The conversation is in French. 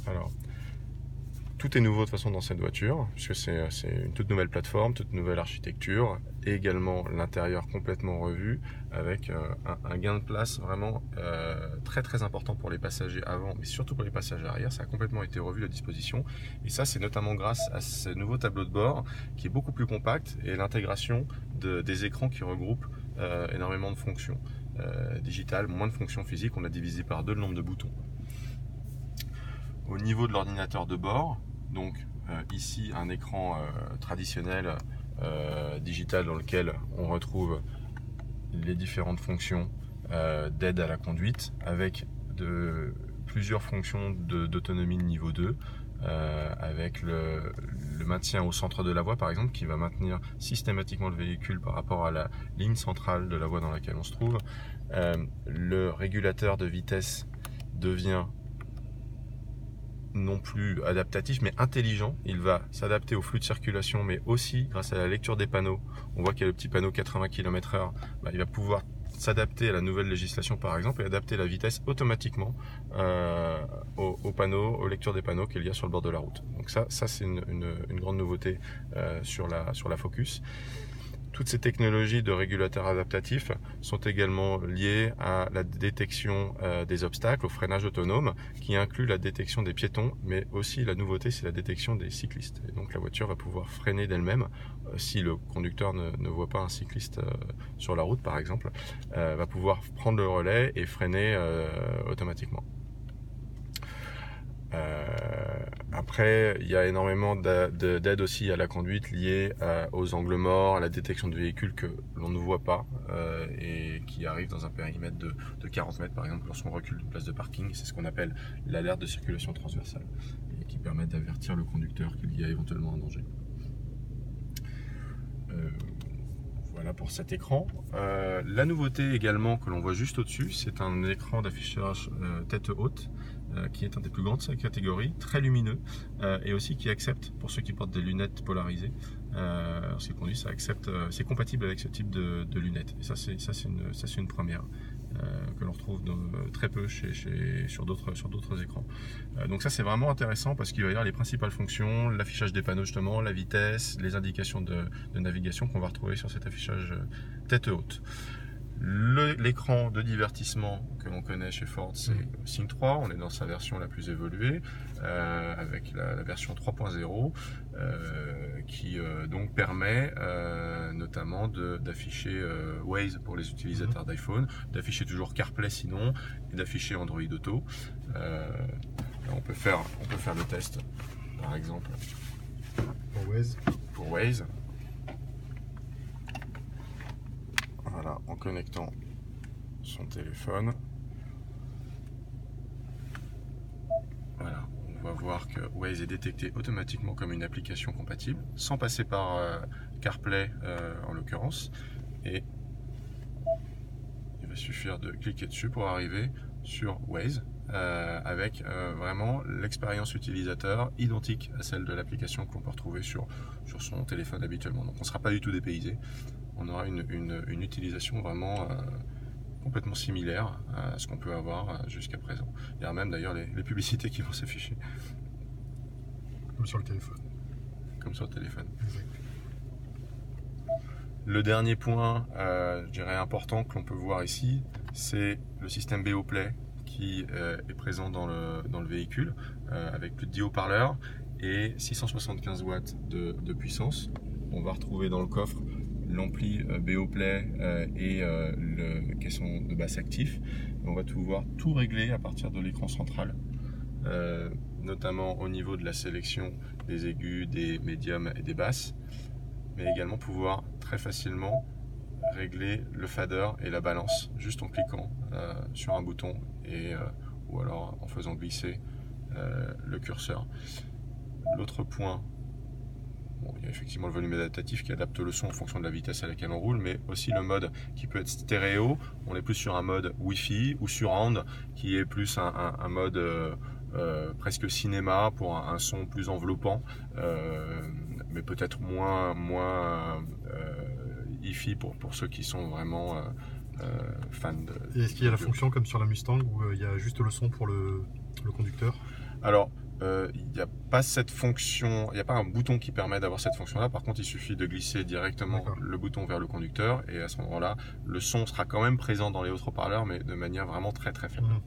Alors, tout est nouveau de toute façon dans cette voiture, puisque c'est une toute nouvelle plateforme, toute nouvelle architecture, et également l'intérieur complètement revu, avec un gain de place vraiment très très important pour les passagers avant, mais surtout pour les passagers arrière. Ça a complètement été revu la disposition, et ça c'est notamment grâce à ce nouveau tableau de bord qui est beaucoup plus compact, et l'intégration des écrans qui regroupent énormément de fonctions digitales, moins de fonctions physiques. On a divisé par 2 le nombre de boutons. Au niveau de l'ordinateur de bord, donc ici un écran traditionnel digital dans lequel on retrouve les différentes fonctions d'aide à la conduite, avec plusieurs fonctions d'autonomie de niveau 2, avec le maintien au centre de la voie par exemple, qui va maintenir systématiquement le véhicule par rapport à la ligne centrale de la voie dans laquelle on se trouve. Le régulateur de vitesse devient non plus adaptatif mais intelligent. Il va s'adapter au flux de circulation, mais aussi grâce à la lecture des panneaux. On voit qu'il y a le petit panneau 80 km/h. Il va pouvoir s'adapter à la nouvelle législation par exemple, et adapter la vitesse automatiquement aux panneaux, aux lectures des panneaux qu'il y a sur le bord de la route. Donc ça c'est une grande nouveauté sur la Focus. Toutes ces technologies de régulateurs adaptatifs sont également liées à la détection des obstacles, au freinage autonome, qui inclut la détection des piétons, mais aussi la nouveauté, c'est la détection des cyclistes. Et donc la voiture va pouvoir freiner d'elle-même si le conducteur ne voit pas un cycliste sur la route, par exemple, va pouvoir prendre le relais et freiner automatiquement. Après, il y a énormément d'aide aussi à la conduite liée aux angles morts, à la détection de véhicules que l'on ne voit pas et qui arrivent dans un périmètre de 40 mètres par exemple lorsqu'on recule d'une place de parking. C'est ce qu'on appelle l'alerte de circulation transversale et qui permet d'avertir le conducteur qu'il y a éventuellement un danger. Voilà pour cet écran. La nouveauté également que l'on voit juste au-dessus, c'est un écran d'affichage tête haute qui est un des plus grands de sa catégorie, très lumineux et aussi qui accepte, pour ceux qui portent des lunettes polarisées, lorsqu'ils conduisent, ça accepte, c'est compatible avec ce type de lunettes. Et ça c'est une première que l'on retrouve très peu sur d'autres écrans. Donc ça c'est vraiment intéressant parce qu'il va y avoir les principales fonctions, l'affichage des panneaux justement, la vitesse, les indications de navigation qu'on va retrouver sur cet affichage tête haute. L'écran de divertissement que l'on connaît chez Ford, c'est Sync 3, on est dans sa version la plus évoluée, avec la version 3.0, qui donc permet notamment d'afficher Waze pour les utilisateurs d'iPhone, d'afficher toujours CarPlay sinon, et d'afficher Android Auto. On peut faire le test, par exemple, pour Waze. Voilà, en connectant son téléphone. Voilà, on va voir que Waze est détecté automatiquement comme une application compatible, sans passer par CarPlay en l'occurrence. Et il va suffire de cliquer dessus pour arriver sur Waze, avec vraiment l'expérience utilisateur identique à celle de l'application qu'on peut retrouver sur son téléphone habituellement. Donc on ne sera pas du tout dépaysé. On aura une utilisation vraiment complètement similaire à ce qu'on peut avoir jusqu'à présent. Il y a même d'ailleurs les publicités qui vont s'afficher. Comme sur le téléphone. Comme sur le téléphone. Exact. Le dernier point, je dirais important, que l'on peut voir ici, c'est le système BOPlay qui est présent dans le véhicule, avec plus de 10 haut-parleurs et 675 watts de puissance. On va retrouver dans le coffre l'ampli BOPlay et le caisson de basse actif. On va pouvoir tout régler à partir de l'écran central, notamment au niveau de la sélection des aigus, des médiums et des basses, mais également pouvoir très facilement régler le fader et la balance juste en cliquant sur un bouton ou alors en faisant glisser le curseur. L'autre point, il y a effectivement le volume adaptatif qui adapte le son en fonction de la vitesse à laquelle on roule, mais aussi le mode qui peut être stéréo. On est plus sur un mode Wi-Fi ou surround, qui est plus un mode presque cinéma pour un son plus enveloppant, mais peut-être moins hi-fi pour ceux qui sont vraiment fan de... Et est-ce qu'il y a la fonction comme sur la Mustang où il y a juste le son pour le conducteur? Alors, il n'y a pas cette fonction, il n'y a pas un bouton qui permet d'avoir cette fonction-là. Par contre, il suffit de glisser directement D'accord. le bouton vers le conducteur et à ce moment-là, le son sera quand même présent dans les autres haut-parleurs, mais de manière vraiment très très faible. Mhm.